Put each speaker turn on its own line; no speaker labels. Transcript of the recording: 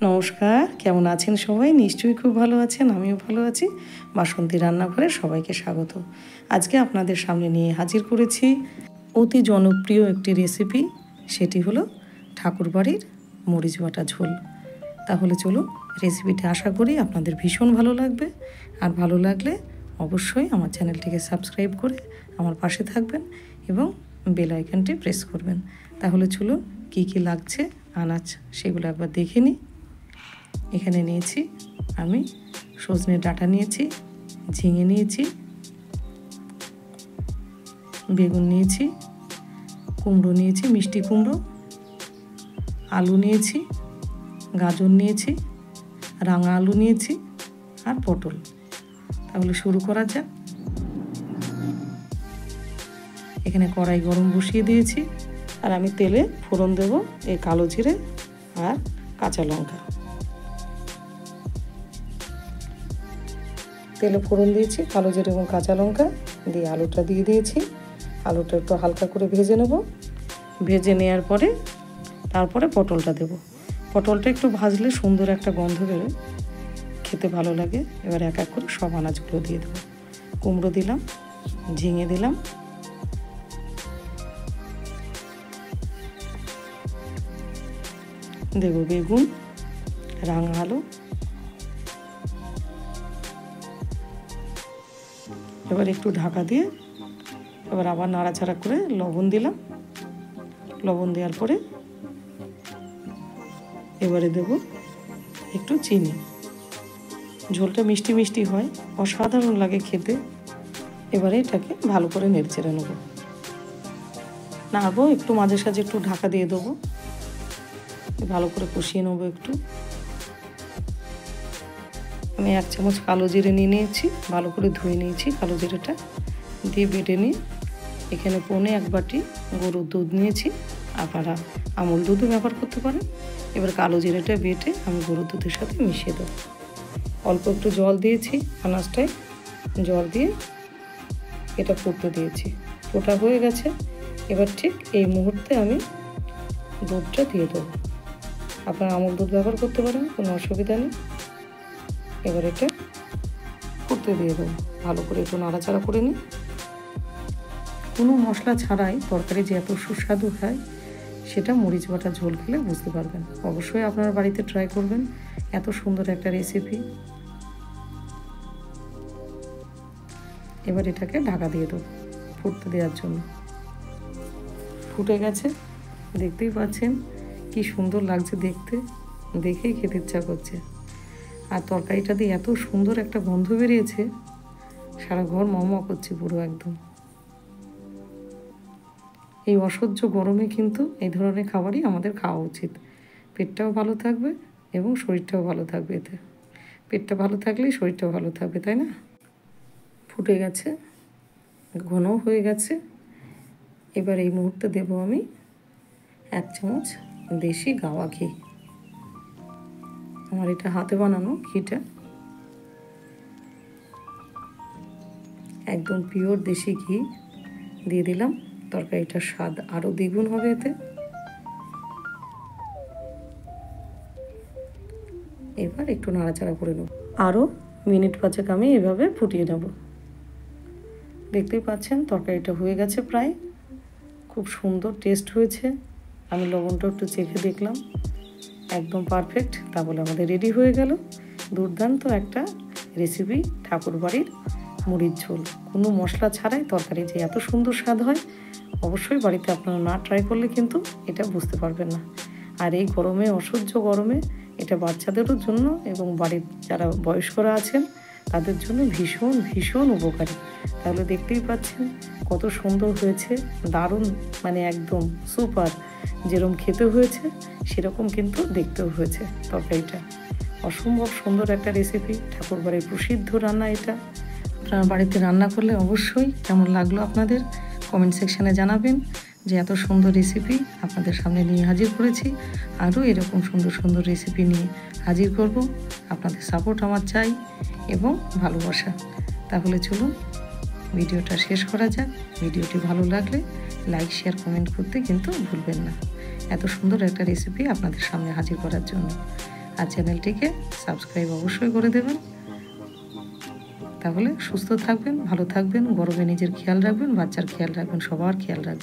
নমস্কার, কেমন আছেন সবাই? নিশ্চয়ই খুব ভালো আছেন, আমিও ভালো আছি। বাসন্তী রান্নাঘরে সবাইকে স্বাগত। আজকে আপনাদের সামনে নিয়ে হাজির করেছি অতি জনপ্রিয় একটি রেসিপি, সেটি হলো ঠাকুরবাড়ির মরিচ বাটা ঝোল। তাহলে চলুন, রেসিপিটা আশা করি আপনাদের ভীষণ ভালো লাগবে। আর ভালো লাগলে অবশ্যই আমার চ্যানেলটিকে সাবস্ক্রাইব করে আমার পাশে থাকবেন এবং বেল আইকনটি প্রেস করবেন। তাহলে চলুন, কী কী লাগছে আনাজ সেগুলো একবার দেখে নিই। এখানে নিয়েছি আমি সজনে ডাঁটা নিয়েছি, ঝিঙে নিয়েছি, বেগুন নিয়েছি, কুমড়ো নিয়েছি, মিষ্টি কুমড়ো, আলু নিয়েছি, গাজর নিয়েছি, রাঙা আলু নিয়েছি আর পটল। তাহলে শুরু করা যাক। এখানে কড়াই গরম বসিয়ে দিয়েছি আর আমি তেলে ফোড়ন দেব এই কালো জিরে আর কাঁচা লঙ্কা। তেলে ফোড়ন দিয়েছি কালো জিরে এবং কাঁচা লঙ্কা দিয়ে আলুটা দিয়ে দিয়েছি। আলুটা একটু হালকা করে ভেজে নেব। ভেজে নেওয়ার পরে তারপরে পটলটা দেব। পটলটা একটু ভাজলে সুন্দর একটা গন্ধ বেরোয়, খেতে ভালো লাগে। এবার এক এক করে সব আনাজগুলো দিয়ে দেবো। কুমড়ো দিলাম, ঝিঙে দিলাম, দেব বেগুন, রাঙা আলু। এবার একটু ঢাকা দিয়ে এবার আবার নাড়াচাড়া করে লবণ দিলাম। লবণ দেওয়ার পরে এবারে দেব একটু চিনি। ঝোলটা মিষ্টি মিষ্টি হয়, অসাধারণ লাগে খেতে। এবারে এটাকে ভালো করে নেড়েচেড়ে নেবো। নাড়বো, একটু মাঝে সাঝে একটু ঢাকা দিয়ে দেবো। ভালো করে কষিয়ে নেবো একটু। আমি 1 চামচ কালো জিরে নিয়ে নিয়েছি, ভালো করে ধুয়ে নিয়েছি। কালো জিরেটা দিয়ে বেটে নিয়ে এখানে 1 বাটি গরুর দুধ নিয়েছি। আপনারা আমুল দুধও ব্যবহার করতে পারেন। এবার কালো জিরেটা বেটে আমি গরুর দুধের সাথে মিশিয়ে দেবো। অল্প একটু জল দিয়েছি, আনাজটায় জল দিয়ে এটা ফুটতে দিয়েছি। ফোটা হয়ে গেছে। এবার ঠিক এই মুহূর্তে আমি দুধটা দিয়ে দেবো। আপনারা আমুল দুধ ব্যবহার করতে পারেন, কোনো অসুবিধা নেই। এবার এটা ফুটতে দিয়ে দেবো। ভালো করে একটু নাড়াচাড়া করে নিই। কোনো মশলা ছাড়াই তরকারি যে এত সুস্বাদু হয় সেটা মরিচ বাটা ঝোল খেলে বুঝতে পারবেন। অবশ্যই আপনারা বাড়িতে ট্রাই করবেন, এত সুন্দর একটা রেসিপি। এবার এটাকে ঢাকা দিয়ে দেবো ফুটতে দেওয়ার জন্য। ফুটে গেছে, দেখতেই পাচ্ছেন কি সুন্দর লাগছে দেখতে, দেখেই খেতে ইচ্ছা করছে। আর তরকারিটা দিয়ে এত সুন্দর একটা গন্ধ বেরিয়েছে, সারা ঘর মম করছে পুরো একদম। এই অসহ্য গরমে কিন্তু এই ধরনের খাবারই আমাদের খাওয়া উচিত। পেটটাও ভালো থাকবে এবং শরীরটাও ভালো থাকবে। এতে পেটটা ভালো থাকলেই শরীরটাও ভালো থাকবে, তাই না? ফুটে গেছে, ঘনও হয়ে গেছে। এবার এই মুহূর্তে দেব আমি 1 চামচ দেশি গাওয়া ঘি। আমার এটা হাতে বানানো ঘিটা, একদম পিওর দেশি ঘি দিয়ে দিলাম। তরকারিটার স্বাদ আরও দ্বিগুণ হবে এতে। এবার একটু নাড়াচাড়া করে নেব। আরও মিনিট 5 আমি এভাবে ফুটিয়ে নেব। দেখতেই পাচ্ছেন তরকারিটা হয়ে গেছে প্রায়। খুব সুন্দর টেস্ট হয়েছে। আমি লবণটা একটু চেখে দেখলাম, একদম পারফেক্ট। তাহলে আমাদের রেডি হয়ে গেল দুর্দান্ত একটা রেসিপি, ঠাকুরবাড়ির মুড়ির ঝোল। কোনো মশলা ছাড়াই তরকারি যে এত সুন্দর স্বাদ হয়, অবশ্যই বাড়িতে আপনারা না ট্রাই করলে কিন্তু এটা বুঝতে পারবেন না। আর এই গরমে, অসহ্য গরমে এটা বাচ্চাদেরও জন্য এবং বাড়ির যারা বয়স্করা আছেন তাদের জন্য ভীষণ ভীষণ উপকারী। তাহলে দেখতেই পাচ্ছেন কত সুন্দর হয়েছে, দারুণ, মানে একদম সুপার। যেরকম খেতে হয়েছে সেরকম কিন্তু দেখতেও হয়েছে। তরকারিটা অসম্ভব সুন্দর একটা রেসিপি, ঠাকুরবাড়ির প্রসিদ্ধ রান্না এটা। আপনারা বাড়িতে রান্না করলে অবশ্যই কেমন লাগলো আপনাদের কমেন্ট সেকশানে জানাবেন যে এত সুন্দর রেসিপি আপনাদের সামনে নিয়ে হাজির করেছি। আরও এরকম সুন্দর সুন্দর রেসিপি নিয়ে হাজির করব। আপনাদের সাপোর্ট আমার চাই এবং ভালোবাসা। তাহলে চলুন ভিডিওটা শেষ করা যাক। ভিডিওটি ভালো লাগলে লাইক, শেয়ার, কমেন্ট করতে কিন্তু ভুলবেন না। এত সুন্দর একটা রেসিপি আপনাদের সামনে হাজির করার জন্য। আর চ্যানেলটিকে সাবস্ক্রাইব অবশ্যই করে দেবেন। তাহলে সুস্থ থাকবেন, ভালো থাকবেন, গরমে নিজের খেয়াল রাখবেন, বাচ্চার খেয়াল রাখবেন, সবার খেয়াল রাখবেন।